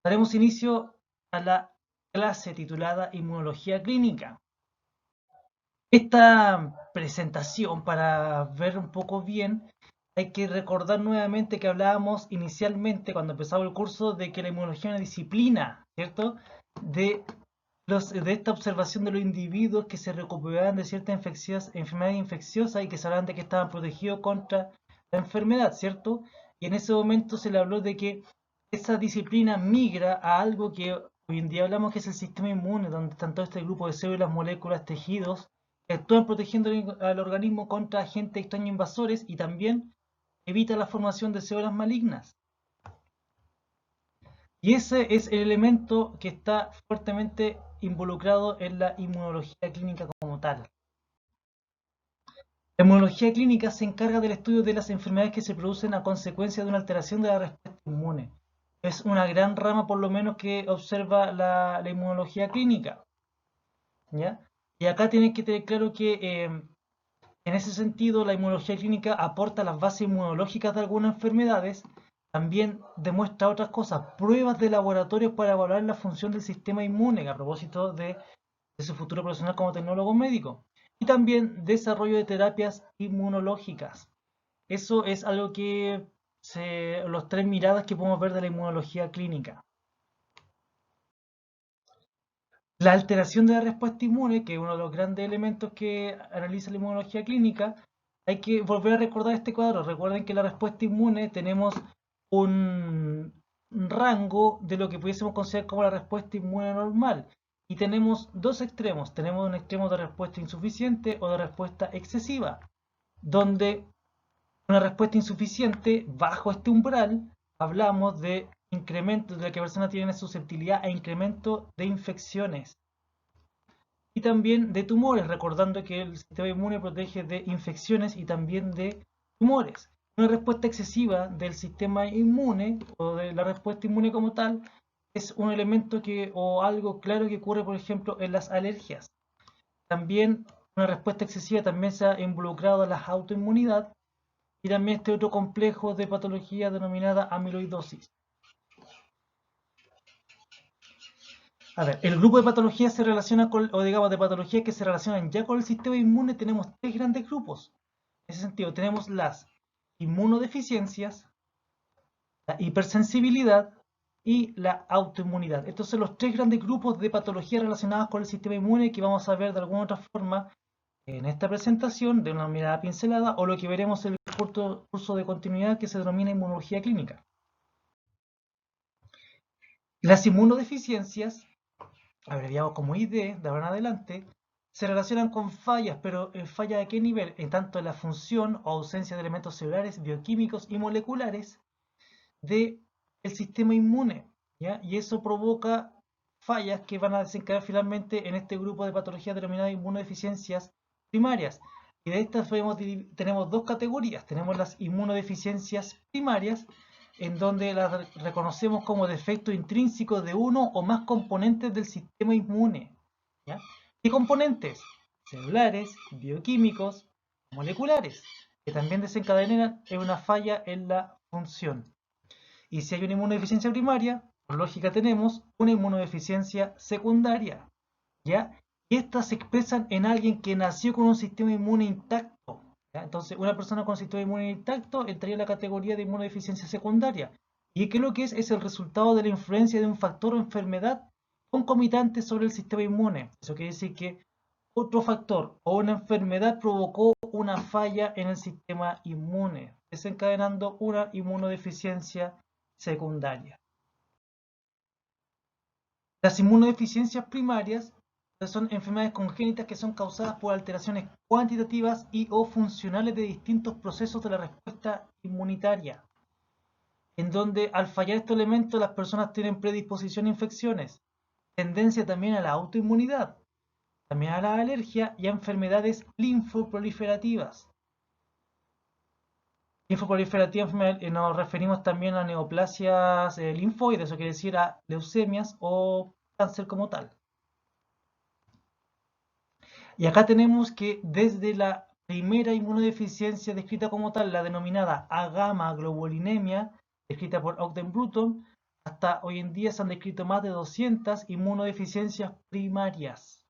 Daremos inicio a la clase titulada Inmunología Clínica. Esta presentación, para ver un poco bien, hay que recordar nuevamente que hablábamos inicialmente cuando empezaba el curso de que la inmunología es una disciplina, ¿cierto? De, de esta observación de los individuos que se recuperaban de ciertas enfermedades infecciosas y que se hablaban de que estaban protegidos contra la enfermedad, ¿cierto? Y en ese momento se le habló de que esa disciplina migra a algo que hoy en día hablamos que es el sistema inmune, donde están todo este grupo de células, moléculas, tejidos, que actúan protegiendo al organismo contra agentes extraños invasores y también evita la formación de células malignas. Y ese es el elemento que está fuertemente involucrado en la inmunología clínica como tal. La inmunología clínica se encarga del estudio de las enfermedades que se producen a consecuencia de una alteración de la respuesta inmune. Es una gran rama, por lo menos, que observa la inmunología clínica, ¿ya? Y acá tienen que tener claro que en ese sentido la inmunología clínica aporta las bases inmunológicas de algunas enfermedades, también demuestra otras cosas, pruebas de laboratorios para evaluar la función del sistema inmune, a propósito de su futuro profesional como tecnólogo médico, y también desarrollo de terapias inmunológicas. Eso es algo que los tres miradas que podemos ver de la inmunología clínica. La alteración de la respuesta inmune, que es uno de los grandes elementos que analiza la inmunología clínica, hay que volver a recordar este cuadro. Recuerden que la respuesta inmune tenemos un rango de lo que pudiésemos considerar como la respuesta inmune normal. Y tenemos dos extremos. Tenemos un extremo de respuesta insuficiente o de respuesta excesiva, donde una respuesta insuficiente bajo este umbral hablamos de incremento de la que la persona tiene susceptibilidad a incremento de infecciones y también de tumores, recordando que el sistema inmune protege de infecciones y también de tumores. Una respuesta excesiva del sistema inmune o de la respuesta inmune como tal es un elemento que o algo claro que ocurre, por ejemplo, en las alergias. También una respuesta excesiva también se ha involucrado a la autoinmunidad y también este otro complejo de patología denominada amiloidosis. A ver, el grupo de patologías se relaciona con, o digamos, de patologías que se relacionan ya con el sistema inmune, tenemos tres grandes grupos. En ese sentido, tenemos las inmunodeficiencias, la hipersensibilidad y la autoinmunidad. Estos son los tres grandes grupos de patologías relacionadas con el sistema inmune que vamos a ver de alguna otra forma en esta presentación de una mirada pincelada o lo que veremos en el curso de continuidad que se denomina inmunología clínica. Las inmunodeficiencias, abreviado como ID, de ahora en adelante, se relacionan con fallas, pero ¿en falla de qué nivel? En tanto en la función o ausencia de elementos celulares, bioquímicos y moleculares del sistema inmune, ¿ya? Y eso provoca fallas que van a desencadenar finalmente en este grupo de patologías denominadas inmunodeficiencias primarias. Y de estas tenemos dos categorías. Tenemos las inmunodeficiencias primarias, en donde las reconocemos como defectos intrínsecos de uno o más componentes del sistema inmune. ¿Ya? ¿Qué componentes? Celulares, bioquímicos, moleculares, que también desencadenan en una falla en la función. Y si hay una inmunodeficiencia primaria, por lógica tenemos una inmunodeficiencia secundaria, ¿ya? Y estas se expresan en alguien que nació con un sistema inmune intacto, ¿ya? Entonces, una persona con sistema inmune intacto entraría en la categoría de inmunodeficiencia secundaria. ¿Y qué es lo que es? Es el resultado de la influencia de un factor o enfermedad concomitante sobre el sistema inmune. Eso quiere decir que otro factor o una enfermedad provocó una falla en el sistema inmune, desencadenando una inmunodeficiencia secundaria. Las inmunodeficiencias primarias son enfermedades congénitas que son causadas por alteraciones cuantitativas y o funcionales de distintos procesos de la respuesta inmunitaria, en donde al fallar estos elementos las personas tienen predisposición a infecciones, tendencia también a la autoinmunidad, también a la alergia y a enfermedades linfoproliferativas. Linfoproliferativas nos referimos también a neoplasias linfoides, eso quiere decir a leucemias o cáncer como tal. Y acá tenemos que desde la primera inmunodeficiencia descrita como tal, la denominada A-gamma globulinemia, descrita por Ogden Bruton, Hasta hoy en día se han descrito más de 200 inmunodeficiencias primarias.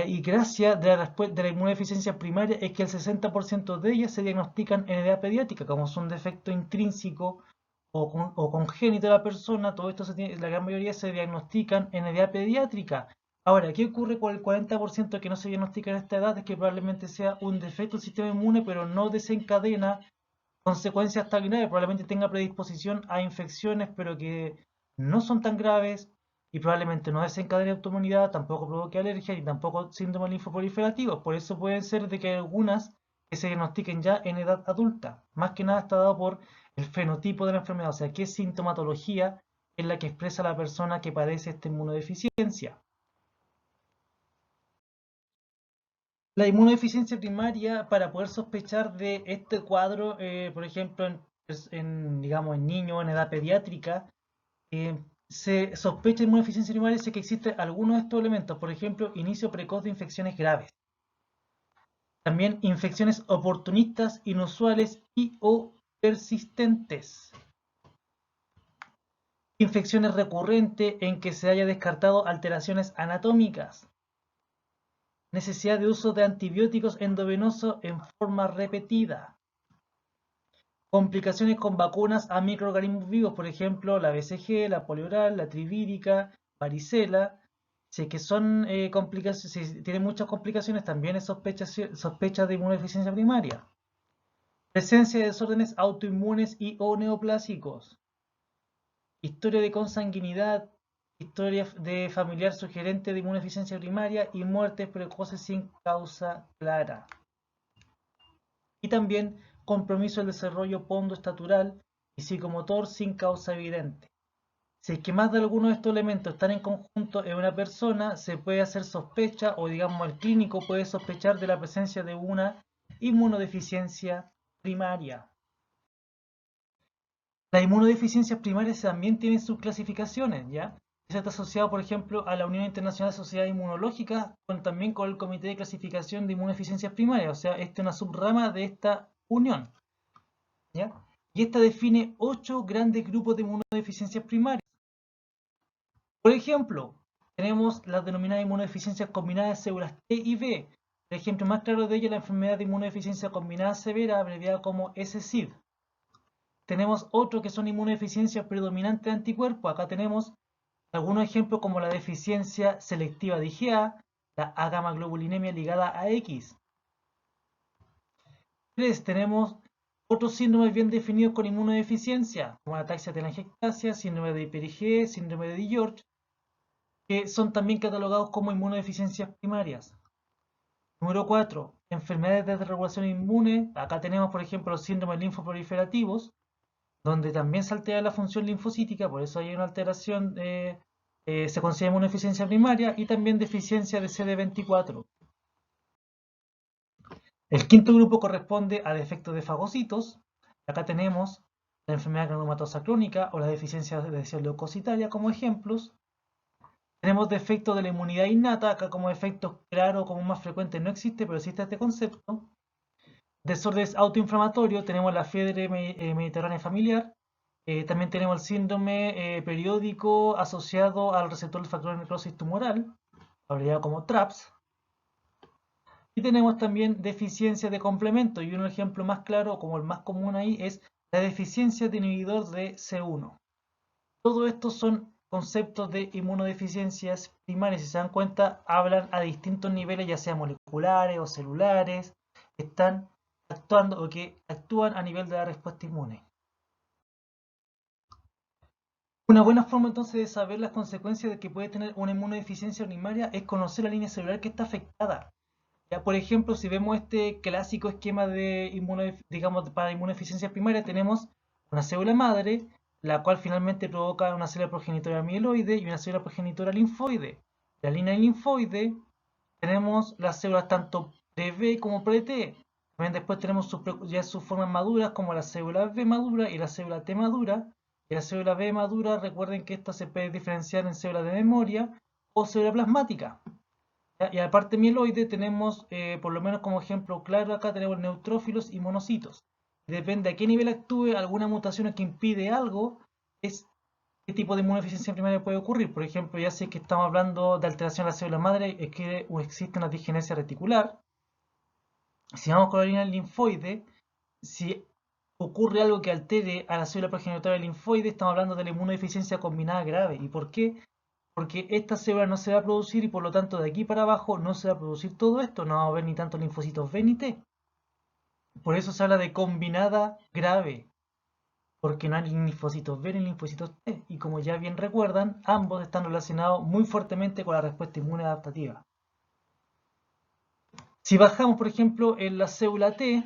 Y gracia de la inmunodeficiencia primaria es que el 60% de ellas se diagnostican en edad pediátrica, como son defecto intrínseco o congénito de la persona. Todo esto la gran mayoría se diagnostican en edad pediátrica. Ahora, ¿qué ocurre con el 40% que no se diagnostica en esta edad? Es que probablemente sea un defecto del sistema inmune, pero no desencadena consecuencias tan graves. Probablemente tenga predisposición a infecciones, pero que no son tan graves, y probablemente no desencadene autoinmunidad, tampoco provoque alergia, ni tampoco síntomas linfoproliferativos. Por eso puede ser de que hay algunas que se diagnostiquen ya en edad adulta. Más que nada está dado por el fenotipo de la enfermedad, o sea, qué sintomatología es la que expresa la persona que padece esta inmunodeficiencia. La inmunodeficiencia primaria, para poder sospechar de este cuadro, por ejemplo, digamos, en niños en edad pediátrica, se sospecha de inmunodeficiencia primaria si que existen algunos de estos elementos, por ejemplo, inicio precoz de infecciones graves. También infecciones oportunistas, inusuales y o persistentes. Infecciones recurrentes en que se haya descartado alteraciones anatómicas. Necesidad de uso de antibióticos endovenosos en forma repetida. Complicaciones con vacunas a microorganismos vivos, por ejemplo, la BCG, la polioral, la trivírica, varicela. Si es que son complicaciones, si tienen muchas complicaciones, también es sospecha de inmunodeficiencia primaria. Presencia de desórdenes autoinmunes y o neoplásicos. Historia de consanguinidad, historia de familiar sugerente de inmunodeficiencia primaria y muertes precoces sin causa clara. Y también compromiso del desarrollo pondoestatural y psicomotor sin causa evidente. Si es que más de alguno de estos elementos están en conjunto en una persona, se puede hacer sospecha, o digamos el clínico puede sospechar de la presencia de una inmunodeficiencia primaria. Las inmunodeficiencias primarias también tienen sus clasificaciones, ¿ya? Eso está asociado, por ejemplo, a la Unión Internacional de Sociedades Inmunológicas, también con el Comité de Clasificación de Inmunodeficiencias Primarias, o sea, esta es una subrama de esta unión, ¿ya? Y esta define 8 grandes grupos de inmunodeficiencias primarias. Por ejemplo, tenemos las denominadas inmunodeficiencias combinadas de células T y B. El ejemplo más claro de ello es la enfermedad de inmunodeficiencia combinada severa, abreviada como SCID. Tenemos otro que son inmunodeficiencias predominantes de anticuerpos. Acá tenemos algunos ejemplos como la deficiencia selectiva de IgA, la agamaglobulinemia ligada a X. 3. Tenemos otros síndromes bien definidos con inmunodeficiencia, como la ataxia telangiectasia, síndrome de Hyper-IgE, síndrome de George, que son también catalogados como inmunodeficiencias primarias. Número 4. Enfermedades de desregulación inmune. Acá tenemos, por ejemplo, los síndromes linfoproliferativos, donde también se altera la función linfocítica, por eso hay una alteración, se considera inmunodeficiencia primaria, y también deficiencia de CD24. El quinto grupo corresponde a defectos de fagocitos. Acá tenemos la enfermedad granulomatosa crónica o la deficiencia de leucocitaria como ejemplos. Tenemos defectos de la inmunidad innata, acá como defectos claro, como más frecuente no existe, pero existe este concepto. Desórdenes autoinflamatorios, tenemos la fiebre mediterránea familiar. También tenemos el síndrome periódico asociado al receptor del factor de necrosis tumoral, abreviado como TRAPS. Y tenemos también deficiencia de complemento, y un ejemplo más claro, como el más común ahí, es la deficiencia de inhibidor de C1. Todo esto son conceptos de inmunodeficiencias primarias. Si se dan cuenta, hablan a distintos niveles, ya sea moleculares o celulares, que están actuando o que actúan a nivel de la respuesta inmune. Una buena forma entonces de saber las consecuencias de que puede tener una inmunodeficiencia primaria es conocer la línea celular que está afectada. Ya, por ejemplo, si vemos este clásico esquema de digamos, para inmunodeficiencia primaria, tenemos una célula madre, la cual finalmente provoca una célula progenitora mieloide y una célula progenitora linfoide. La línea linfoide tenemos las células tanto pre-B como pre-T. También después tenemos ya sus formas maduras como la célula B madura y la célula T madura. Y la célula B madura, recuerden que esta se puede diferenciar en célula de memoria o célula plasmática. Y aparte mieloide tenemos, por lo menos como ejemplo claro acá, tenemos neutrófilos y monocitos. Depende a qué nivel actúe alguna mutación que impide algo, es qué tipo de inmunodeficiencia primaria puede ocurrir. Por ejemplo, ya sé que estamos hablando de alteración de la célula madre, es que existe una disgenesia reticular. Si vamos con la línea linfoide, si ocurre algo que altere a la célula progenitora del linfoide, estamos hablando de la inmunodeficiencia combinada grave. ¿Y por qué? Porque esta célula no se va a producir y por lo tanto de aquí para abajo no se va a producir todo esto, no va a haber ni tanto linfocitos B ni T. Por eso se habla de combinada grave, porque no hay linfocitos B ni linfocitos T. Y como ya bien recuerdan, ambos están relacionados muy fuertemente con la respuesta inmune adaptativa. Si bajamos, por ejemplo, en la célula T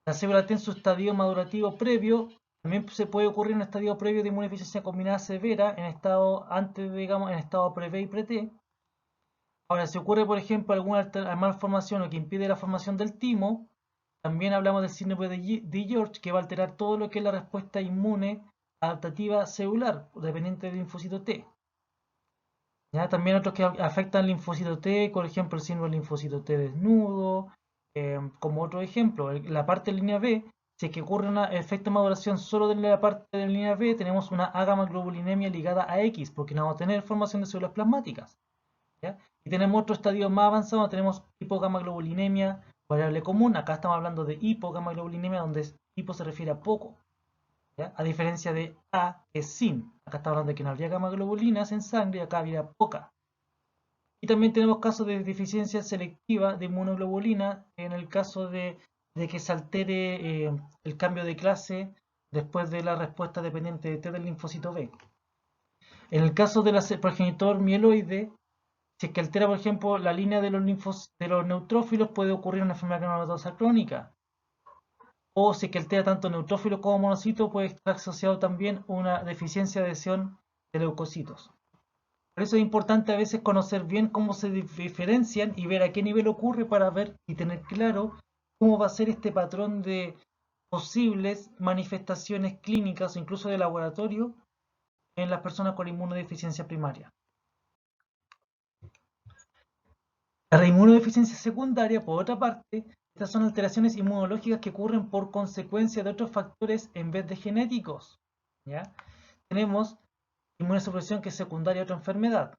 en su estadio madurativo previo, también se puede ocurrir un estadio previo de inmunodeficiencia combinada severa en estado antes, digamos, en estado pre-B y pre-T. Ahora, si ocurre, por ejemplo, alguna malformación o que impide la formación del timo, también hablamos del síndrome de George, que va a alterar todo lo que es la respuesta inmune adaptativa celular, dependiente del linfocito T. ¿Ya? También otros que afectan al linfocito T, por ejemplo, el síndrome del linfocito T desnudo, como otro ejemplo, la parte de línea B, si es que ocurre un efecto de maduración solo de la parte de la línea B, tenemos una agamaglobulinemia ligada a X, porque no vamos a tener formación de células plasmáticas. ¿Ya? Y tenemos otro estadio más avanzado, tenemos hipogamaglobulinemia, variable común, acá estamos hablando de hipogamaglobulinemia, donde hipo se refiere a poco. ¿Ya? A diferencia de A, que es sin. Acá estamos hablando de que no habría gamma globulinas en sangre y acá habría poca. Y también tenemos casos de deficiencia selectiva de inmunoglobulina en el caso de que se altere el cambio de clase después de la respuesta dependiente de T del linfocito B. En el caso del progenitor mieloide, si es que altera, por ejemplo, la línea de los neutrófilos, puede ocurrir una enfermedad granulomatosa crónica. O si es que altera tanto neutrófilos como monocitos, puede estar asociado también una deficiencia de adhesión de leucocitos. Por eso es importante a veces conocer bien cómo se diferencian y ver a qué nivel ocurre para ver y tener claro cómo va a ser este patrón de posibles manifestaciones clínicas o incluso de laboratorio en las personas con inmunodeficiencia primaria. La inmunodeficiencia secundaria, por otra parte, estas son alteraciones inmunológicas que ocurren por consecuencia de otros factores en vez de genéticos. ¿Ya? Tenemos inmunosupresión que es secundaria a otra enfermedad,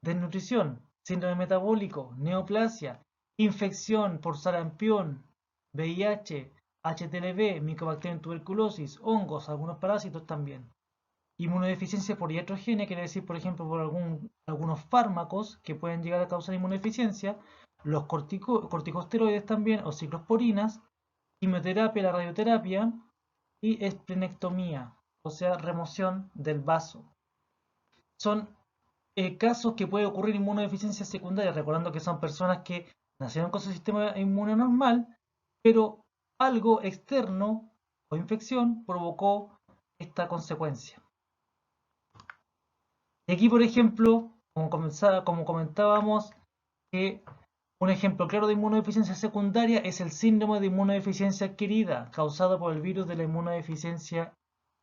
desnutrición, síndrome metabólico, neoplasia, infección por sarampión, VIH, HTLV, Mycobacterium tuberculosis, hongos, algunos parásitos también. Inmunodeficiencia por iatrogenia quiere decir, por ejemplo, por algunos fármacos que pueden llegar a causar inmunodeficiencia, los corticosteroides también, o ciclosporinas, quimioterapia, la radioterapia y esplenectomía, o sea, remoción del vaso. Son casos que puede ocurrir inmunodeficiencia secundaria, recordando que son personas que nacieron con su sistema inmune normal, pero algo externo o infección provocó esta consecuencia. Y aquí, por ejemplo, como comentábamos, que un ejemplo claro de inmunodeficiencia secundaria es el síndrome de inmunodeficiencia adquirida, causado por el virus de la inmunodeficiencia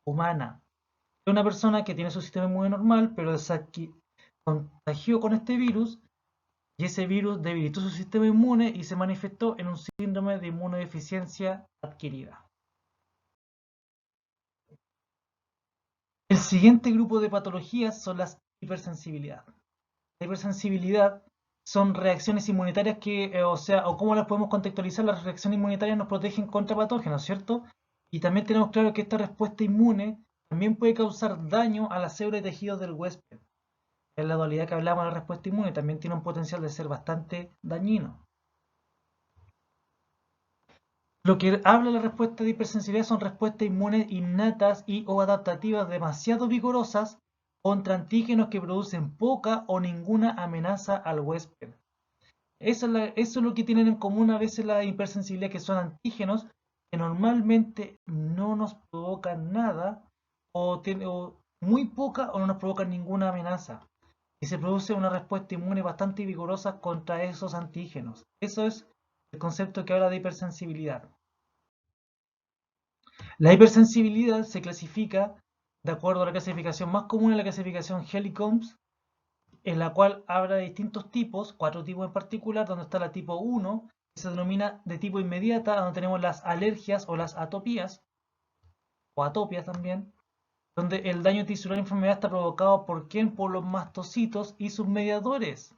humana. Es una persona que tiene su sistema inmune normal, pero contagió con este virus y ese virus debilitó su sistema inmune y se manifestó en un síndrome de inmunodeficiencia adquirida. El siguiente grupo de patologías son las hipersensibilidad. La hipersensibilidad son reacciones inmunitarias que, o cómo las podemos contextualizar, las reacciones inmunitarias nos protegen contra patógenos, ¿cierto? Y también tenemos claro que esta respuesta inmune también puede causar daño a las células y tejidos del huésped. En la dualidad que hablamos de la respuesta inmune también tiene un potencial de ser bastante dañino. Lo que habla la respuesta de hipersensibilidad son respuestas inmunes innatas y o adaptativas demasiado vigorosas contra antígenos que producen poca o ninguna amenaza al huésped. Eso es lo que tienen en común a veces la hipersensibilidad, que son antígenos que normalmente no nos provocan nada o muy poca o no nos provocan ninguna amenaza. Y se produce una respuesta inmune bastante vigorosa contra esos antígenos. Eso es el concepto que habla de hipersensibilidad. La hipersensibilidad se clasifica de acuerdo a la clasificación más común, la clasificación Helmholtz, en la cual habla de distintos tipos, 4 tipos en particular, donde está la tipo 1, que se denomina de tipo inmediata, donde tenemos las alergias o las atopías, o atopias también, donde el daño tisular y enfermedad está provocado por quién, por los mastocitos y sus mediadores.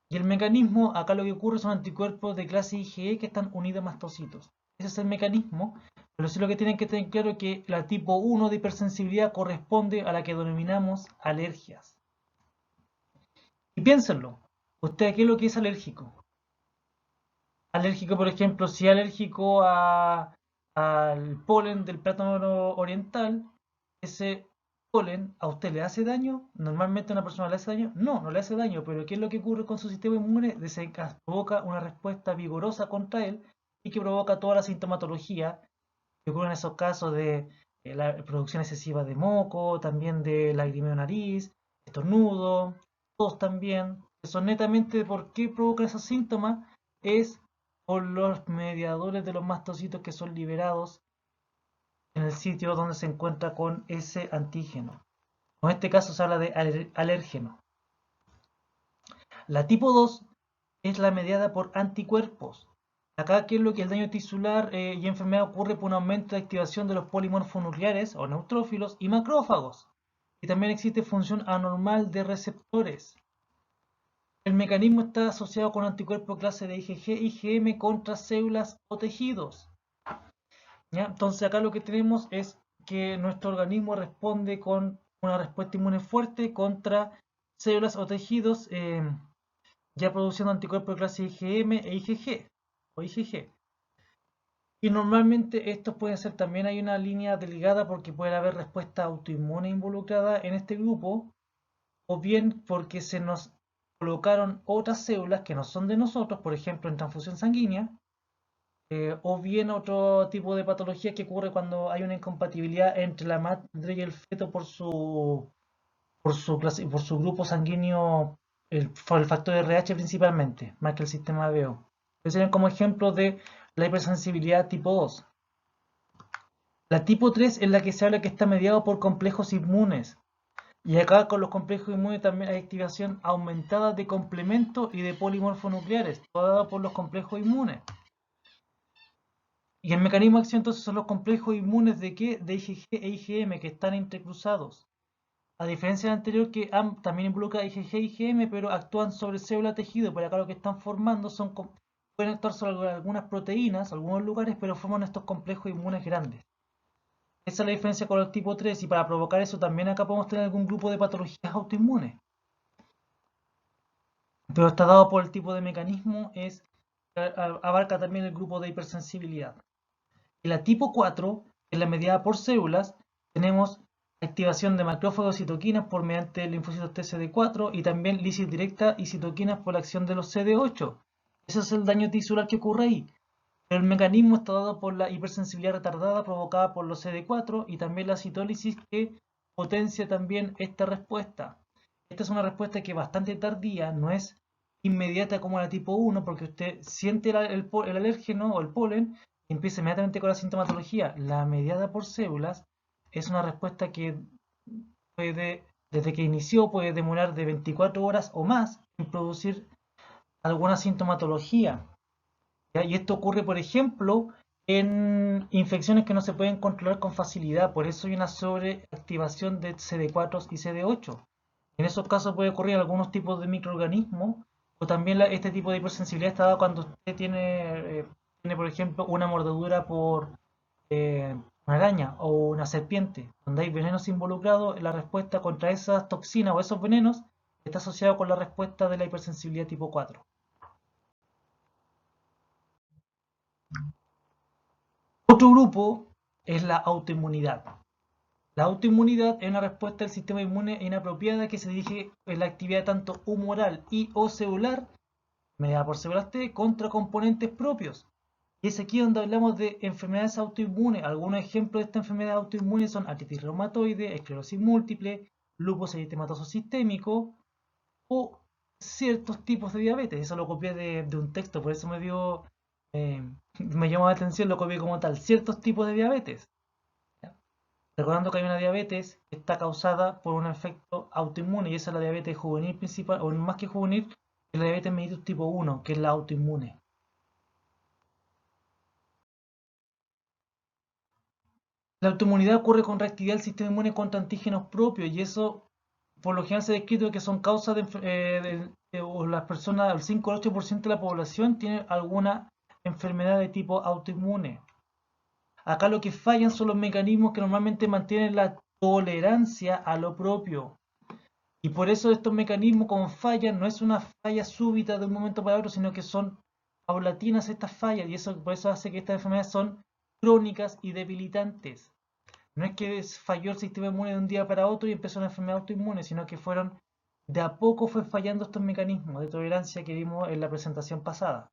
Y el mecanismo, acá lo que ocurre son anticuerpos de clase IgE que están unidos a mastocitos. Ese es el mecanismo, pero sí lo que tienen que tener claro es que la tipo 1 de hipersensibilidad corresponde a la que denominamos alergias. Y piénsenlo, ¿usted a qué es lo que es alérgico? Alérgico, por ejemplo, si es alérgico al polen del plátano oriental, ese polen a usted le hace daño. Normalmente a una persona le hace daño. No, no le hace daño, pero ¿qué es lo que ocurre con su sistema inmune? Provoca una respuesta vigorosa contra él y que provoca toda la sintomatología que ocurre en esos casos de la producción excesiva de moco, también de lagrimeo de nariz, estornudo, tos también. Eso netamente por qué provoca esos síntomas es por los mediadores de los mastocitos que son liberados en el sitio donde se encuentra con ese antígeno. En este caso se habla de alérgeno. La tipo 2 es la mediada por anticuerpos. Acá, ¿qué es lo que el daño tisular y enfermedad ocurre por un aumento de activación de los polimorfos nucleares o neutrófilos y macrófagos? Y también existe función anormal de receptores. El mecanismo está asociado con anticuerpos clase de IgG, IgM contra células o tejidos. ¿Ya? Entonces acá lo que tenemos es que nuestro organismo responde con una respuesta inmune fuerte contra células o tejidos, ya produciendo anticuerpos de clase IgM e IgG o IgG. Y normalmente estos pueden ser también, hay una línea delgada porque puede haber respuesta autoinmune involucrada en este grupo, o bien porque se nos colocaron otras células que no son de nosotros, por ejemplo en transfusión sanguínea, o bien otro tipo de patología que ocurre cuando hay una incompatibilidad entre la madre y el feto por su grupo sanguíneo, por el factor RH principalmente, más que el sistema BO. Estos serían como ejemplos de la hipersensibilidad tipo 2. La tipo 3 es la que se habla que está mediado por complejos inmunes. Y acá con los complejos inmunes también hay activación aumentada de complementos y de polimorfonucleares, toda por los complejos inmunes. Y el mecanismo de acción entonces son los complejos inmunes de ¿qué? De IgG e IgM que están entrecruzados. A diferencia del anterior que también involucra IgG e IgM, pero actúan sobre célula tejido, pero acá lo que están formando pueden actuar sobre algunas proteínas, algunos lugares, pero forman estos complejos inmunes grandes. Esa es la diferencia con el tipo 3 y para provocar eso también acá podemos tener algún grupo de patologías autoinmunes. Pero está dado por el tipo de mecanismo, abarca también el grupo de hipersensibilidad. En la tipo 4, en la mediada por células, tenemos activación de macrófagos y citoquinas por mediante el linfocitos TCD4 y también lisis directa y citoquinas por la acción de los CD8. Ese es el daño tisular que ocurre ahí. Pero el mecanismo está dado por la hipersensibilidad retardada provocada por los CD4 y también la citólisis que potencia también esta respuesta. Esta es una respuesta que es bastante tardía, no es inmediata como la tipo 1 porque usted siente el alérgeno o el polen y empieza inmediatamente con la sintomatología. La mediada por células es una respuesta que desde que inició, puede demorar de 24 horas o más en producir alguna sintomatología. ¿Ya? Y esto ocurre, por ejemplo, en infecciones que no se pueden controlar con facilidad. Por eso hay una sobreactivación de CD4 y CD8. En esos casos puede ocurrir algunos tipos de microorganismos o también este tipo de hipersensibilidad está dado cuando usted tiene, por ejemplo, una mordedura por una araña o una serpiente, donde hay venenos involucrados. La respuesta contra esas toxinas o esos venenos está asociado con la respuesta de la hipersensibilidad tipo 4. Otro grupo es la autoinmunidad. La autoinmunidad es una respuesta del sistema inmune inapropiada que se dirige en la actividad tanto humoral y o celular, mediada por células T, contra componentes propios. Y es aquí donde hablamos de enfermedades autoinmunes. Algunos ejemplos de esta enfermedad autoinmune son artritis reumatoide, esclerosis múltiple, lupus eritematoso sistémico o ciertos tipos de diabetes. Eso lo copié de un texto, por eso eh, me llamó la atención, lo copié como tal. Ciertos tipos de diabetes. Recordando que hay una diabetes que está causada por un efecto autoinmune y esa es la diabetes juvenil principal, o más que juvenil, es la diabetes mellitus tipo 1, que es la autoinmune. La autoinmunidad ocurre con reactividad del sistema inmune contra antígenos propios y eso por lo general se ha descrito que son causas o las personas, el 5 al 8% de la población tiene alguna enfermedad de tipo autoinmune. Acá lo que fallan son los mecanismos que normalmente mantienen la tolerancia a lo propio. Y por eso estos mecanismos como fallan, no es una falla súbita de un momento para otro, sino que son paulatinas estas fallas y eso por eso hace que estas enfermedades son crónicas y debilitantes. No es que falló el sistema inmune de un día para otro y empezó una enfermedad autoinmune, sino que fueron de a poco fue fallando estos mecanismos de tolerancia que vimos en la presentación pasada.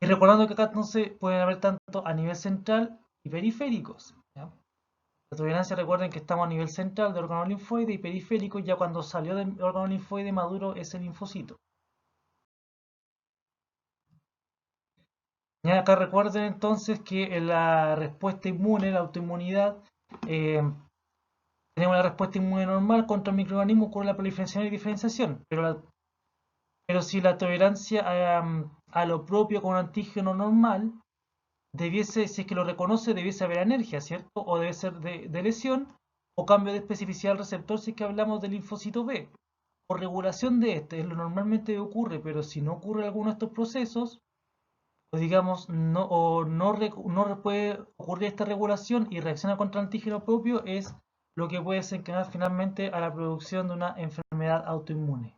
Y recordando que acá entonces pueden haber tanto a nivel central y periféricos. ¿Ya? La tolerancia, recuerden que estamos a nivel central del órgano linfoide y periférico, ya cuando salió del órgano linfoide maduro es el linfocito. Y acá recuerden entonces que en la respuesta inmune, la autoinmunidad, eh, tenemos la respuesta inmune normal contra el microorganismo con la proliferación y diferenciación, pero si la tolerancia a lo propio con un antígeno normal, debiese, si es que lo reconoce, debiese haber anergia, ¿cierto? O debe ser de lesión o cambio de especificidad del receptor si es que hablamos del linfocito B. O regulación de este, es lo normalmente ocurre, pero si no ocurre alguno de estos procesos, o digamos, no puede ocurrir esta regulación y reacciona contra el antígeno propio, es lo que puede desencadenar finalmente a la producción de una enfermedad autoinmune.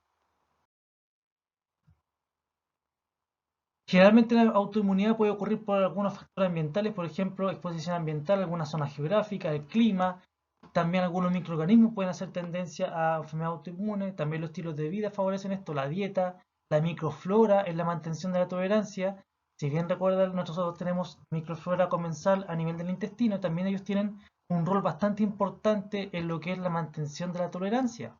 Generalmente la autoinmunidad puede ocurrir por algunos factores ambientales, por ejemplo, exposición ambiental, alguna zona geográfica, el clima, también algunos microorganismos pueden hacer tendencia a enfermedad autoinmune, también los estilos de vida favorecen esto, la dieta, la microflora en la mantención de la tolerancia. Si bien recuerdan, nosotros tenemos microflora comensal a nivel del intestino, también ellos tienen un rol bastante importante en lo que es la mantención de la tolerancia.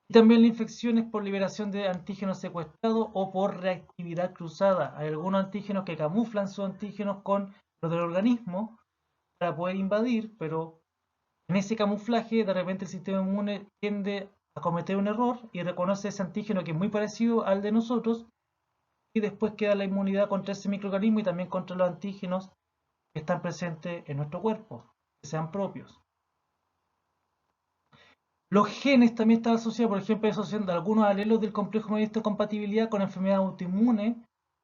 Y también la infección es por liberación de antígenos secuestrados o por reactividad cruzada. Hay algunos antígenos que camuflan sus antígenos con los del organismo para poder invadir, pero en ese camuflaje de repente el sistema inmune tiende a cometer un error y reconoce ese antígeno que es muy parecido al de nosotros y después queda la inmunidad contra ese microorganismo y también contra los antígenos que están presentes en nuestro cuerpo, que sean propios. Los genes también están asociados, por ejemplo, asociación de algunos alelos del complejo de compatibilidad con enfermedades autoinmunes,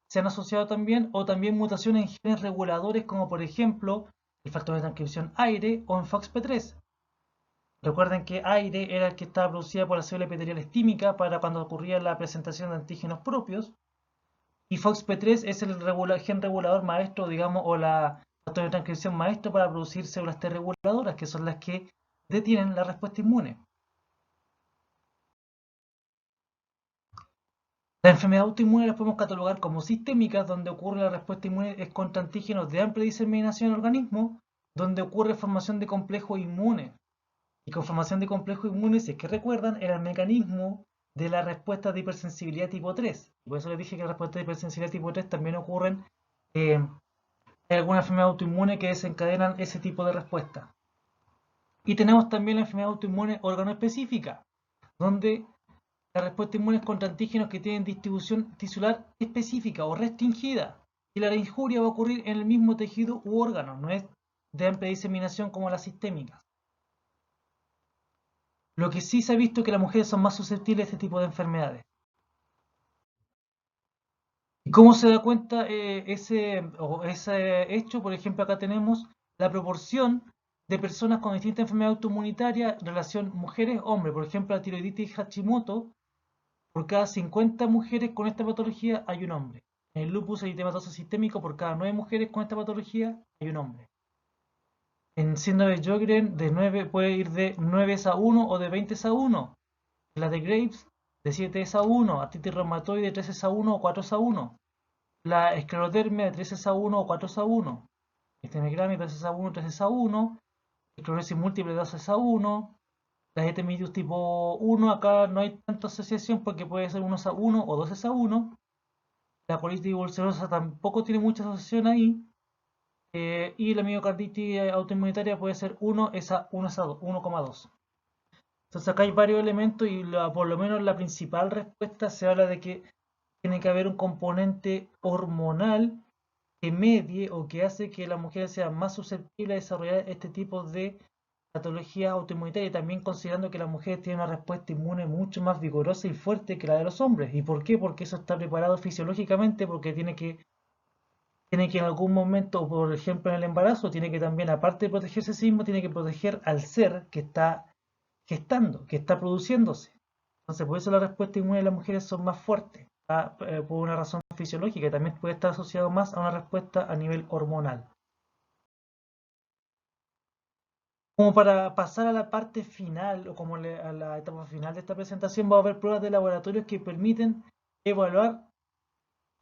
se han asociado también, o también mutaciones en genes reguladores, como por ejemplo el factor de transcripción AIRE o en FOXP3. Recuerden que AIRE era el que estaba producida por la célula epitelial estímica para cuando ocurría la presentación de antígenos propios, y FOXP3 es el gen regulador maestro, digamos, o la factor de transcripción maestro para producir células T reguladoras, que son las que detienen la respuesta inmune. Las enfermedades autoinmunes las podemos catalogar como sistémicas, donde ocurre la respuesta inmune es contra antígenos de amplia diseminación en el organismo, donde ocurre formación de complejos inmunes. Y con formación de complejos inmunes, si es que recuerdan, era el mecanismo de la respuesta de hipersensibilidad tipo 3. Por eso les dije que la respuesta de hipersensibilidad tipo 3 también ocurren en algunas enfermedades autoinmunes que desencadenan ese tipo de respuesta. Y tenemos también la enfermedad autoinmune órgano-específica, donde la respuesta inmune es contra antígenos que tienen distribución tisular específica o restringida. Y la injuria va a ocurrir en el mismo tejido u órgano, no es de amplia diseminación como las sistémicas. Lo que sí se ha visto es que las mujeres son más susceptibles a este tipo de enfermedades. ¿Y cómo se da cuenta ese hecho? Por ejemplo, acá tenemos la proporción de personas con distintas enfermedades autoinmunitarias, relación mujeres-hombres. Por ejemplo, la tiroiditis Hashimoto, por cada 50 mujeres con esta patología hay un hombre. En el lupus eritematoso sistémico, por cada 9 mujeres con esta patología hay un hombre. En síndrome de Sjögren puede ir de 9 a 1 o de 20 a 1. La de Graves de 7 a 1. Artritis reumatoide de 13 a 1 o 4 a 1. La esclerodermia de 13 a 1 o 4 a 1. Estenomegalia de 13 a 1, 13 a 1. Esclerosis múltiple de 12 a 1. La etemitis tipo 1, acá no hay tanta asociación porque puede ser 1 a 1 o 12 a 1. La colitis ulcerosa tampoco tiene mucha asociación ahí. Y la miocarditis autoinmunitaria puede ser 1 a 1,2. Entonces acá hay varios elementos y por lo menos la principal respuesta se habla de que tiene que haber un componente hormonal que medie o que hace que las mujeres sean más susceptibles a desarrollar este tipo de patología autoinmunitaria, y también considerando que las mujeres tienen una respuesta inmune mucho más vigorosa y fuerte que la de los hombres. ¿Y por qué? Porque eso está preparado fisiológicamente, porque tiene que en algún momento, por ejemplo en el embarazo, tiene que también, aparte de protegerse a sí mismo, tiene que proteger al ser que está gestando, que está produciéndose. Entonces, por eso la respuesta inmune de las mujeres son más fuertes, por una razón fisiológica, y también puede estar asociado más a una respuesta a nivel hormonal. Como para pasar a la parte final, o como a la etapa final de esta presentación, vamos a ver pruebas de laboratorios que permiten evaluar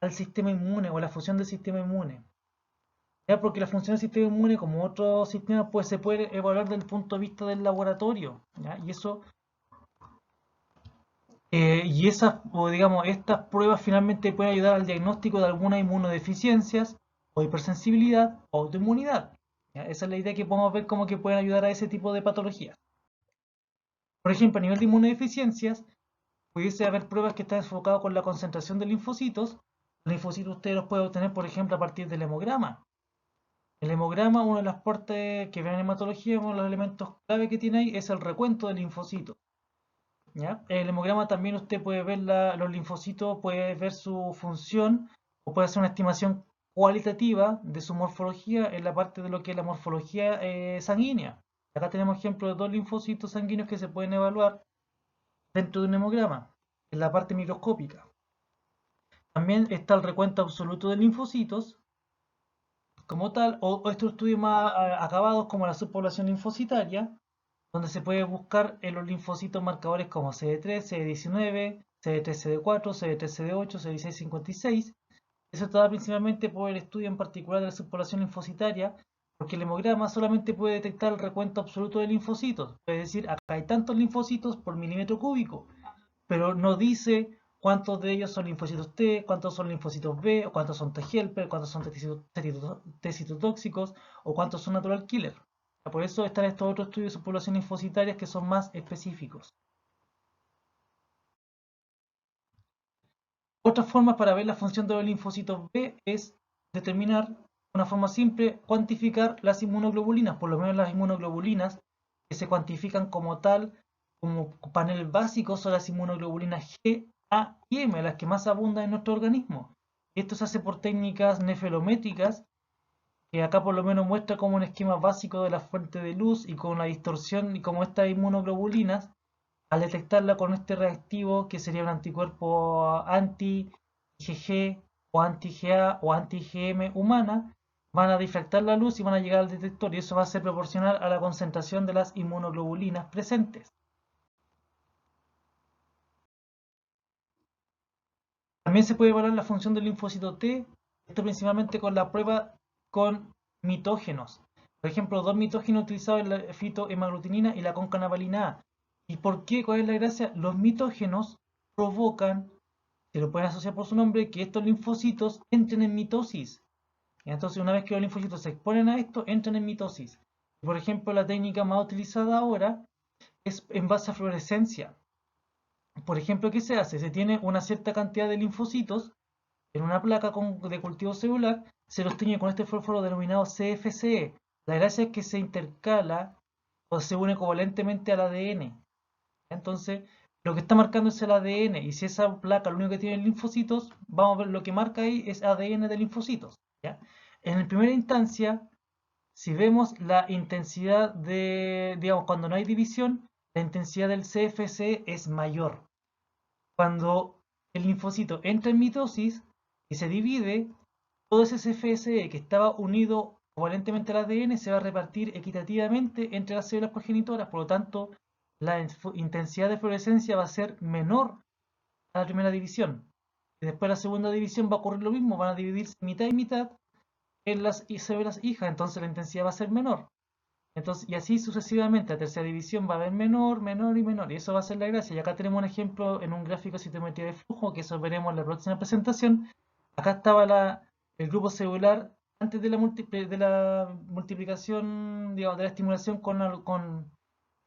al sistema inmune o la función del sistema inmune. ¿Ya? Porque la función del sistema inmune, como otros sistemas, pues se puede evaluar desde el punto de vista del laboratorio. ¿Ya? Y esas, o digamos, estas pruebas finalmente pueden ayudar al diagnóstico de algunas inmunodeficiencias o hipersensibilidad o autoinmunidad. ¿Ya? Esa es la idea, que podemos ver cómo que pueden ayudar a ese tipo de patologías. Por ejemplo, a nivel de inmunodeficiencias, pudiese haber pruebas que están enfocadas con la concentración de linfocitos. Los linfocitos ustedes los pueden obtener, por ejemplo, a partir del hemograma. El hemograma, uno de los partes que ven en hematología, uno de los elementos clave que tiene ahí es el recuento de linfocitos. ¿Ya? El hemograma también usted puede ver los linfocitos, puede ver su función o puede hacer una estimación cualitativa de su morfología en la parte de lo que es la morfología sanguínea. Acá tenemos ejemplos de dos linfocitos sanguíneos que se pueden evaluar dentro de un hemograma, en la parte microscópica. También está el recuento absoluto de linfocitos como tal, o estos estudios más acabados como la subpoblación linfocitaria, donde se puede buscar en los linfocitos marcadores como CD3, CD19, CD3, CD4, CD3, CD8, CD6, 56. Eso está principalmente por el estudio en particular de la subpoblación linfocitaria, porque el hemograma solamente puede detectar el recuento absoluto de linfocitos. Es decir, acá hay tantos linfocitos por milímetro cúbico, pero no dice cuántos de ellos son linfocitos T, cuántos son linfocitos B, o cuántos son T helper, cuántos son T citotóxicos, o cuántos son natural killer. Por eso están estos otros estudios de población linfocitarias que son más específicos. Otra forma para ver la función de los linfocitos B es determinar, de una forma simple, cuantificar las inmunoglobulinas, por lo menos las inmunoglobulinas que se cuantifican como tal, como panel básico, son las inmunoglobulinas G, A y M, las que más abundan en nuestro organismo. Esto se hace por técnicas nefelométricas, que acá por lo menos muestra como un esquema básico de la fuente de luz y con la distorsión y como estas inmunoglobulinas, al detectarla con este reactivo, que sería un anticuerpo anti-IgG o anti-IgA o anti-IgM humana, van a difractar la luz y van a llegar al detector, y eso va a ser proporcional a la concentración de las inmunoglobulinas presentes. También se puede evaluar la función del linfocito T, esto principalmente con la prueba con mitógenos. Por ejemplo, dos mitógenos utilizados en la fitohemaglutinina y la concanavalina A. ¿Y por qué? ¿Cuál es la gracia? Los mitógenos provocan, se lo pueden asociar por su nombre, que estos linfocitos entren en mitosis. Y entonces, una vez que los linfocitos se exponen a esto, entran en mitosis. Por ejemplo, la técnica más utilizada ahora es en base a fluorescencia. Por ejemplo, ¿qué se hace? Se tiene una cierta cantidad de linfocitos en una placa de cultivo celular, se los tiñe con este fósforo denominado CFCE. La gracia es que se intercala o se une covalentemente al ADN. Entonces, lo que está marcando es el ADN, y si esa placa lo único que tiene es linfocitos, vamos a ver lo que marca ahí es ADN de linfocitos. ¿Ya? En primera instancia, si vemos la intensidad de, digamos, cuando no hay división, la intensidad del CFC es mayor. Cuando el linfocito entra en mitosis y se divide, todo ese CFSE que estaba unido covalentemente al ADN se va a repartir equitativamente entre las células progenitoras, por lo tanto, la intensidad de fluorescencia va a ser menor a la primera división. Y después la segunda división va a ocurrir lo mismo, van a dividirse mitad y mitad en las células hijas, entonces la intensidad va a ser menor. Entonces, y así sucesivamente, la tercera división va a haber menor, menor y menor, y eso va a ser la gracia. Y acá tenemos un ejemplo en un gráfico de citometría de flujo, que eso veremos en la próxima presentación. Acá estaba el grupo celular antes de la multiplicación, digamos, de la estimulación con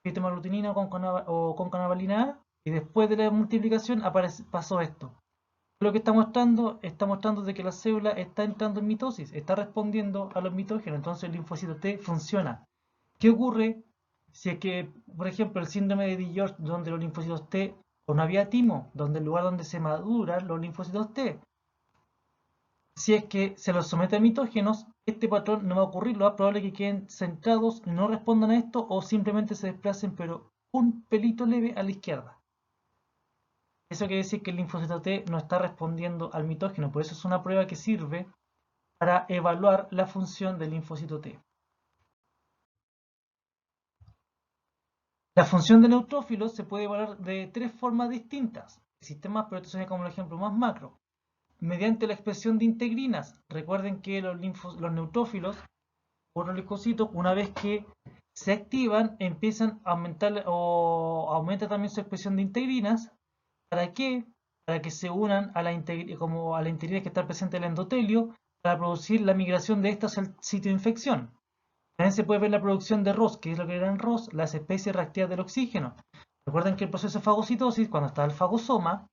fitohemaglutinina o con canavalina A, y después de la multiplicación pasó esto. Lo que está mostrando de que la célula está entrando en mitosis, está respondiendo a los mitógenos, entonces el linfocito T funciona. ¿Qué ocurre si es que, por ejemplo, el síndrome de Digeorge, donde los linfocitos T, o no había timo, donde el lugar donde se maduran los linfocitos T, si es que se los somete a mitógenos, este patrón no va a ocurrir, lo más probable es que queden centrados, no respondan a esto o simplemente se desplacen, pero un pelito leve a la izquierda. Eso quiere decir que el linfocito T no está respondiendo al mitógeno, por eso es una prueba que sirve para evaluar la función del linfocito T. La función de neutrófilos se puede evaluar de tres formas distintas. Existen más, pero esto sería como el ejemplo más macro. Mediante la expresión de integrinas. Recuerden que los neutrófilos o los leucocitos, una vez que se activan, empiezan a aumentar o aumenta también su expresión de integrinas. ¿Para qué? Para que se unan a la integrina que está presente en el endotelio para producir la migración de estas al sitio de infección. También se puede ver la producción de ROS, que es lo que era en ROS, las especies reactivas del oxígeno. Recuerden que el proceso de fagocitosis, cuando está el fagosoma,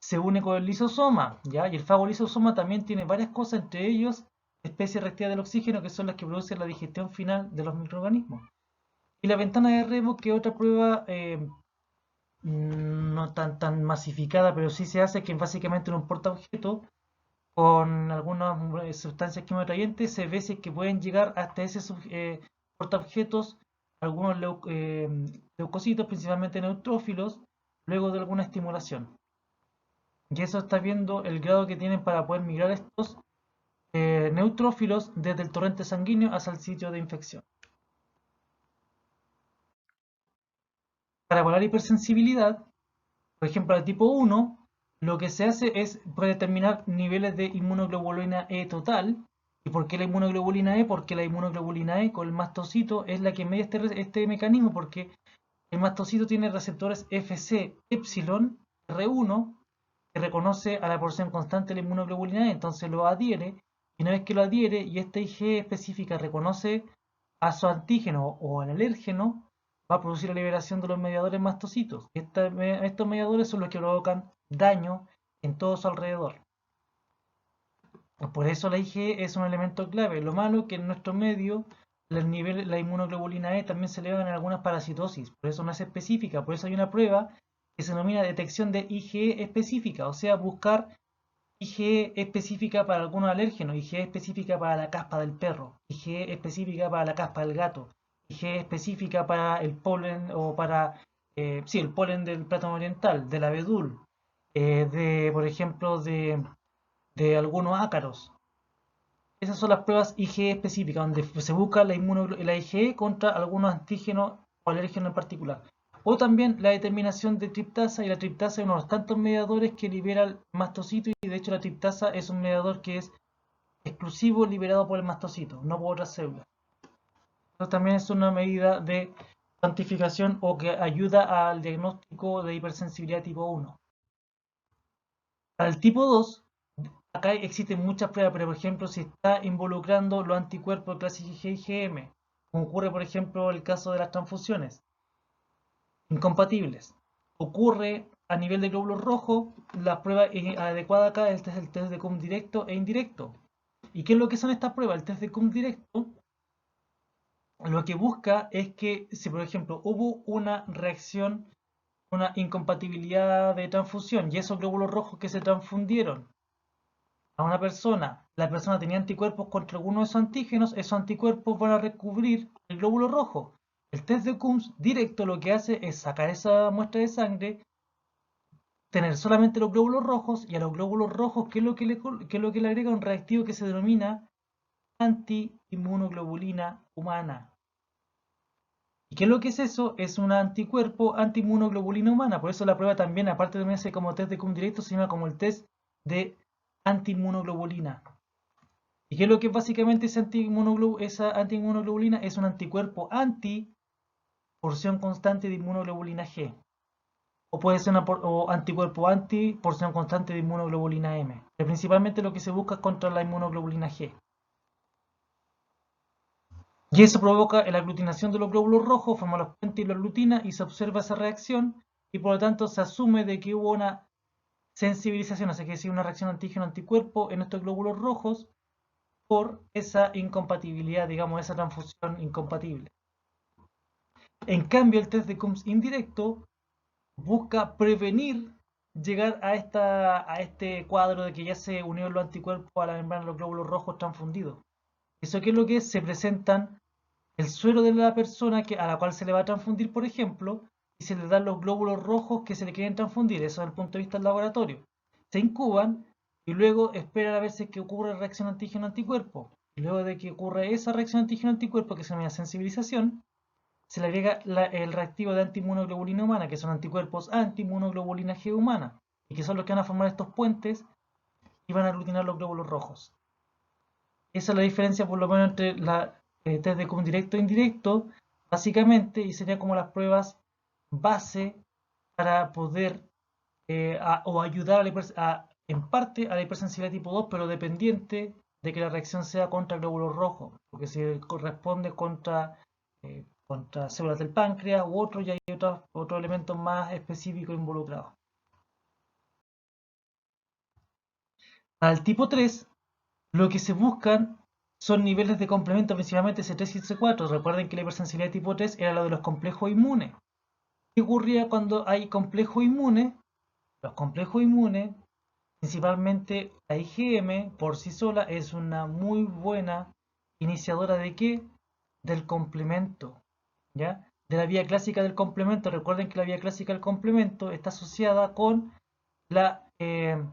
se une con el lisosoma, ¿ya? Y el fagolisosoma también tiene varias cosas, entre ellos especies reactivas del oxígeno, que son las que producen la digestión final de los microorganismos. Y la ventana de Rebo, que es otra prueba no tan masificada, pero sí se hace, que básicamente en un portaobjeto con algunas sustancias quimioatrayentes se ve si es que pueden llegar hasta ese portaobjetos algunos leucocitos, principalmente neutrófilos, luego de alguna estimulación. Y eso está viendo el grado que tienen para poder migrar estos neutrófilos desde el torrente sanguíneo hacia el sitio de infección. Para evaluar hipersensibilidad, por ejemplo, al tipo 1, lo que se hace es determinar niveles de inmunoglobulina E total. ¿Y por qué la inmunoglobulina E? Porque la inmunoglobulina E con el mastocito es la que media este mecanismo, porque el mastocito tiene receptores Fc epsilon R1 que reconoce a la porción constante de la inmunoglobulina E, entonces lo adhiere, y una vez que lo adhiere y esta IgE específica reconoce a su antígeno o al alérgeno, va a producir la liberación de los mediadores mastocitos. Estos mediadores son los que provocan daño en todo su alrededor. Por eso la IgE es un elemento clave. Lo malo es que en nuestro medio la inmunoglobulina E también se eleva en algunas parasitosis, por eso no es específica. Por eso hay una prueba que se denomina detección de IgE específica, o sea, buscar IgE específica para algunos alérgenos, IgE específica para la caspa del perro, IgE específica para la caspa del gato, IgE específica para el polen o para, el polen del plátano oriental, del abedul, por ejemplo, de algunos ácaros. Esas son las pruebas IgE específicas, donde se busca la IgE contra algunos antígenos o alérgenos en particular. O también la determinación de triptasa, y la triptasa es uno de los tantos mediadores que libera el mastocito, y de hecho la triptasa es un mediador que es exclusivo liberado por el mastocito, no por otras células. Esto también es una medida de cuantificación o que ayuda al diagnóstico de hipersensibilidad tipo 1. Para el tipo 2, acá existen muchas pruebas, pero por ejemplo, si está involucrando los anticuerpos de clase IgG y IgM, como ocurre por ejemplo el caso de las transfusiones incompatibles. Ocurre a nivel de glóbulos rojos, la prueba adecuada acá es el test de CUM directo e indirecto. ¿Y qué es lo que son estas pruebas? El test de CUM directo lo que busca es que si por ejemplo hubo una reacción, una incompatibilidad de transfusión y esos glóbulos rojos que se transfundieron a una persona, la persona tenía anticuerpos contra alguno de esos antígenos, esos anticuerpos van a recubrir el glóbulo rojo. El test de CUMS directo lo que hace es sacar esa muestra de sangre, tener solamente los glóbulos rojos, y a los glóbulos rojos, ¿qué es lo que le agrega? Un reactivo que se denomina antiinmunoglobulina humana. ¿Y qué es lo que es eso? Es un anticuerpo antiinmunoglobulina humana. Por eso la prueba también, aparte de llamarse como test de CUM directo, se llama como el test de antiinmunoglobulina. ¿Y qué es lo que básicamente esa antiinmunoglobulina? Es un anticuerpo anti porción constante de inmunoglobulina G. O puede ser o anticuerpo anti porción constante de inmunoglobulina M. Pero principalmente lo que se busca es contra la inmunoglobulina G. Y eso provoca la aglutinación de los glóbulos rojos, forma los puentes y la glutina, y se observa esa reacción, y por lo tanto se asume de que hubo una sensibilización, o sea que decir una reacción antígeno-anticuerpo en estos glóbulos rojos por esa incompatibilidad, digamos, esa transfusión incompatible. En cambio, el test de Coombs indirecto busca prevenir llegar a este cuadro de que ya se unieron los anticuerpos a la membrana de los glóbulos rojos transfundidos. ¿Eso qué es lo que es? Se presentan el suero de la persona a la cual se le va a transfundir, por ejemplo, y se le dan los glóbulos rojos que se le quieren transfundir, eso desde el punto de vista del laboratorio. Se incuban y luego esperan a ver si es que ocurre reacción antígeno-anticuerpo. Y luego de que ocurre esa reacción antígeno-anticuerpo, que se llama sensibilización, se le agrega el reactivo de antiinmunoglobulina humana, que son anticuerpos antiinmunoglobulina G humana, y que son los que van a formar estos puentes y van a aglutinar los glóbulos rojos. Esa es la diferencia, por lo menos, entre la test de Coombs directo e indirecto, básicamente, y sería como las pruebas base para poder o ayudar en parte a la hipersensibilidad tipo 2, pero dependiente de que la reacción sea contra glóbulos rojos, porque si corresponde contra células del páncreas u otros, y hay otros elementos más específicos involucrados. Al tipo 3, lo que se buscan son niveles de complemento, principalmente C3 y C4. Recuerden que la hipersensibilidad tipo 3 era lo de los complejos inmunes. ¿Qué ocurría cuando hay complejos inmunes? Los complejos inmunes, principalmente la IgM por sí sola, es una muy buena iniciadora ¿de qué? Del complemento, ¿ya? De la vía clásica del complemento. Recuerden que la vía clásica del complemento está asociada la, eh,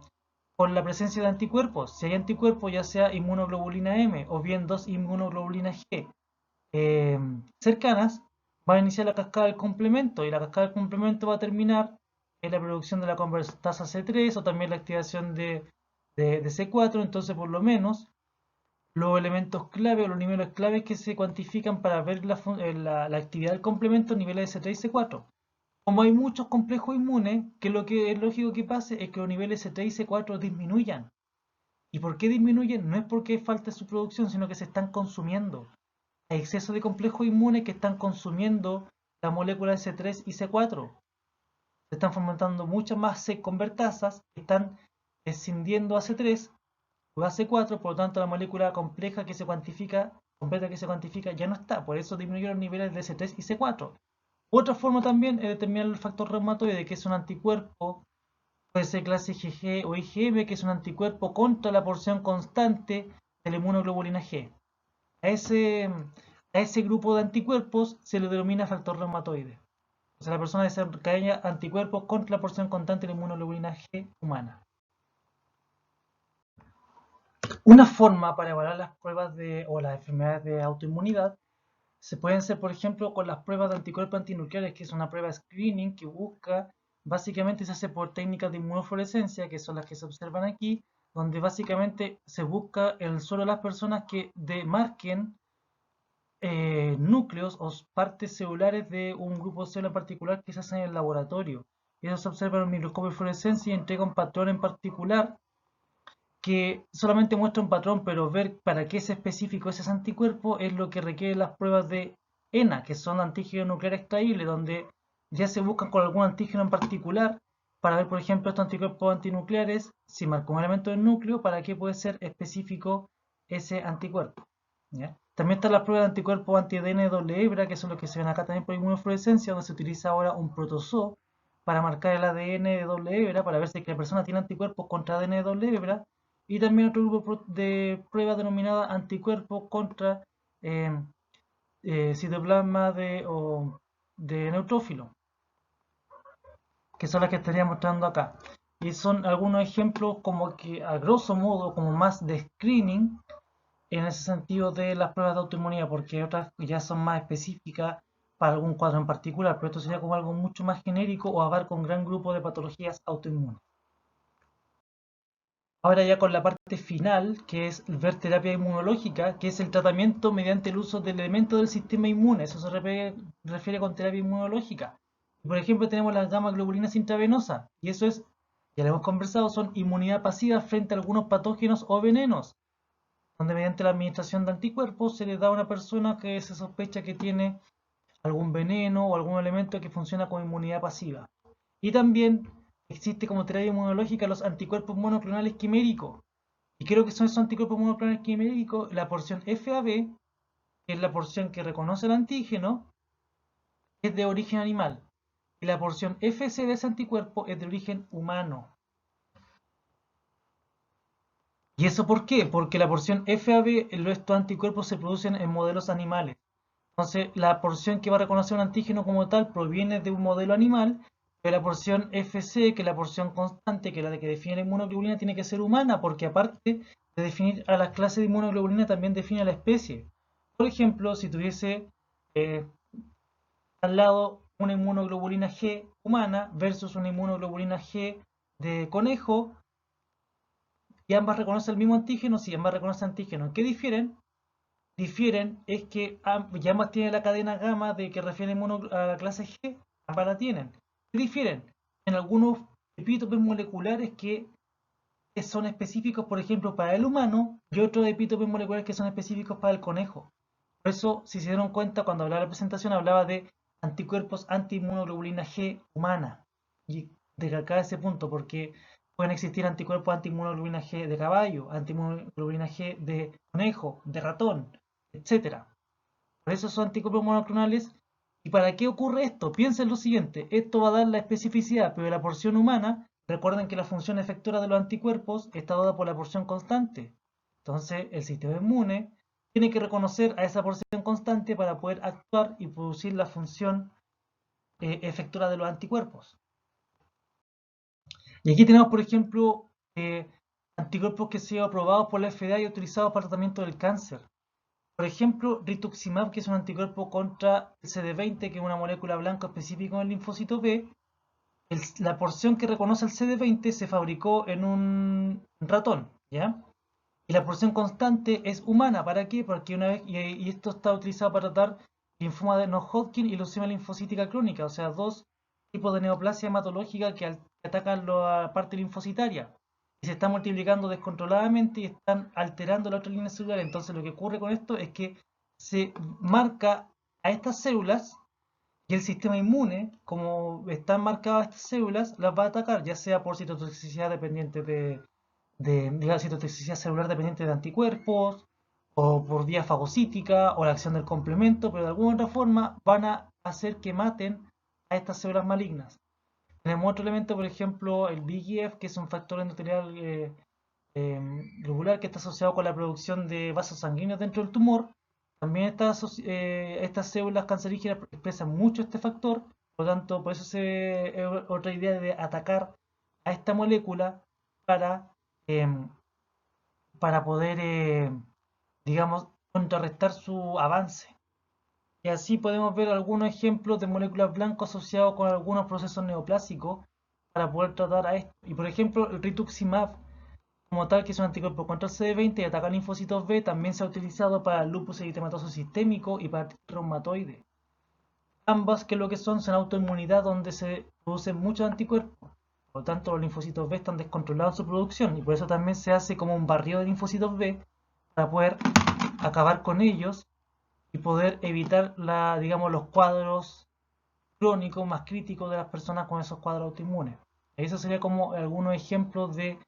con la presencia de anticuerpos. Si hay anticuerpos, ya sea inmunoglobulina M o bien dos inmunoglobulinas G cercanas, va a iniciar la cascada del complemento y la cascada del complemento va a terminar en la producción de la convertasa C3 o también la activación de C4. Entonces, por lo menos, los elementos clave o los niveles claves que se cuantifican para ver la actividad del complemento, niveles de C3 y C4. Como hay muchos complejos inmunes, que lo que es lógico que pase es que los niveles C3 y C4 disminuyan. ¿Y por qué disminuyen? No es porque falte su producción, sino que se están consumiendo. Hay exceso de complejos inmunes que están consumiendo la molécula de C3 y C4. Se están fomentando muchas más C-convertasas que están escindiendo a C3 o a C4, por lo tanto la molécula compleja que se cuantifica, completa que se cuantifica, ya no está. Por eso disminuyeron los niveles de C3 y C4. Otra forma también es determinar el factor reumatoide, que es un anticuerpo, puede ser clase IgG o IgM, que es un anticuerpo contra la porción constante de la inmunoglobulina G. A ese grupo de anticuerpos se le denomina factor reumatoide. O sea, la persona desarrolla anticuerpos contra la porción constante de la inmunoglobulina G humana. Una forma para evaluar las pruebas o las enfermedades de autoinmunidad se pueden hacer, por ejemplo, con las pruebas de anticuerpos antinucleares, que es una prueba screening que busca, básicamente se hace por técnicas de inmunofluorescencia, que son las que se observan aquí, donde básicamente se busca en el suelo de las personas que demarquen núcleos o partes celulares de un grupo de células en particular que se hacen en el laboratorio. Eso se observa en un microscopio de fluorescencia y entrega un patrón en particular que solamente muestra un patrón, pero ver para qué es específico ese anticuerpo es lo que requiere las pruebas de ENA, que son antígenos nucleares extraíbles, donde ya se buscan con algún antígeno en particular para ver, por ejemplo, estos anticuerpos antinucleares, si marca un elemento del núcleo, para qué puede ser específico ese anticuerpo. ¿Ya? También están las pruebas de anticuerpos anti-ADN de doble hebra, que son los que se ven acá también por inmunofluorescencia, donde se utiliza ahora un protozoo para marcar el ADN de doble hebra, para ver si la persona tiene anticuerpos contra ADN de doble hebra, y también otro grupo de pruebas denominada anticuerpos contra eh, citoplasma de neutrófilo, que son las que estaría mostrando acá. Y son algunos ejemplos como que a grosso modo como más de screening en ese sentido de las pruebas de autoinmunidad, porque otras ya son más específicas para algún cuadro en particular, pero esto sería como algo mucho más genérico o abarca un gran grupo de patologías autoinmunes. Ahora ya con la parte final, que es ver terapia inmunológica, que es el tratamiento mediante el uso del elemento del sistema inmune. Eso se refiere con terapia inmunológica. Por ejemplo, tenemos las gamma globulinas intravenosas, y eso es, ya lo hemos conversado, son inmunidad pasiva frente a algunos patógenos o venenos, donde mediante la administración de anticuerpos se le da a una persona que se sospecha que tiene algún veneno o algún elemento que funciona como inmunidad pasiva. Y también existe como terapia inmunológica los anticuerpos monoclonales quiméricos. ¿Y creo que son esos anticuerpos monoclonales quiméricos? La porción FAB, que es la porción que reconoce el antígeno, es de origen animal. Y la porción FC de ese anticuerpo es de origen humano. ¿Y eso por qué? Porque la porción FAB, estos anticuerpos se producen en modelos animales. Entonces, la porción que va a reconocer un antígeno como tal proviene de un modelo animal, pero la porción FC, que es la porción constante, que es la que define la inmunoglobulina, tiene que ser humana, porque aparte de definir a las clases de inmunoglobulina, también define a la especie. Por ejemplo, si tuviese eh, al lado una inmunoglobulina G humana versus una inmunoglobulina G de conejo, y ambas reconocen el mismo antígeno, si ambas reconocen antígeno, ¿en qué difieren? Difieren es que ambas tienen la cadena gamma de que refiere a la clase G, ambas la tienen. ¿Qué difieren? En algunos epítopes moleculares que son específicos, por ejemplo, para el humano, y otros epítopes moleculares que son específicos para el conejo. Por eso, si se dieron cuenta, cuando hablaba de la presentación, hablaba de anticuerpos antiinmunoglobulina G humana. Y recalcaba ese punto, porque pueden existir anticuerpos antiinmunoglobulina G de caballo, antiinmunoglobulina G de conejo, de ratón, etcétera. Por eso son anticuerpos monoclonales. ¿Y para qué ocurre esto? Piensen lo siguiente, esto va a dar la especificidad, pero la porción humana, recuerden que la función efectora de los anticuerpos está dada por la porción constante. Entonces, el sistema inmune tiene que reconocer a esa porción constante para poder actuar y producir la función efectora de los anticuerpos. Y aquí tenemos, por ejemplo, anticuerpos que han sido aprobados por la FDA y utilizados para el tratamiento del cáncer. Por ejemplo, rituximab, que es un anticuerpo contra el CD20, que es una molécula blanca específica en el linfocito B. La porción que reconoce el CD20 se fabricó en un ratón, ¿ya? Y la porción constante es humana. ¿Para qué? Porque una vez, y esto está utilizado para tratar linfoma de No-Hodgkin y leucemia linfocítica crónica, o sea, dos tipos de neoplasia hematológica que atacan la parte linfocitaria y se están multiplicando descontroladamente y están alterando la otra línea celular. Entonces, lo que ocurre con esto es que se marca a estas células y el sistema inmune, como están marcadas estas células, las va a atacar, ya sea por citotoxicidad dependiente de citotoxicidad celular dependiente de anticuerpos, o por vía fagocítica, o la acción del complemento, pero de alguna otra forma van a hacer que maten a estas células malignas. Tenemos otro elemento, por ejemplo, el VEGF, que es un factor endotelial globular que está asociado con la producción de vasos sanguíneos dentro del tumor. También estas células cancerígenas expresan mucho este factor, por lo tanto, por eso otra idea de atacar a esta molécula para, em, para poder, digamos, contrarrestar su avance. Y así podemos ver algunos ejemplos de moléculas blancas asociados con algunos procesos neoplásicos para poder tratar a esto. Y por ejemplo, el rituximab como tal, que es un anticuerpo contra el CD20 y ataca linfocitos B, también se ha utilizado para el lupus eritematoso sistémico y para el reumatoide. Ambas, que lo que son autoinmunidad donde se producen muchos anticuerpos. Por lo tanto, los linfocitos B están descontrolados en su producción y por eso también se hace como un barrido de linfocitos B para poder acabar con ellos y poder evitar digamos, los cuadros crónicos más críticos de las personas con esos cuadros autoinmunes. Eso sería como algunos ejemplos de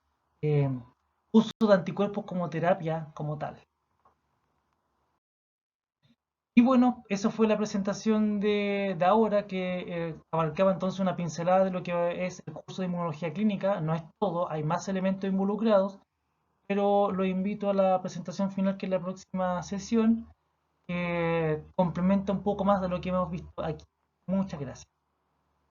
eh, uso de anticuerpos como terapia como tal. Y bueno, eso fue la presentación de ahora que abarcaba entonces una pincelada de lo que es el curso de inmunología clínica. No es todo, hay más elementos involucrados, pero lo invito a la presentación final que es la próxima sesión, que complementa un poco más de lo que hemos visto aquí. Muchas gracias.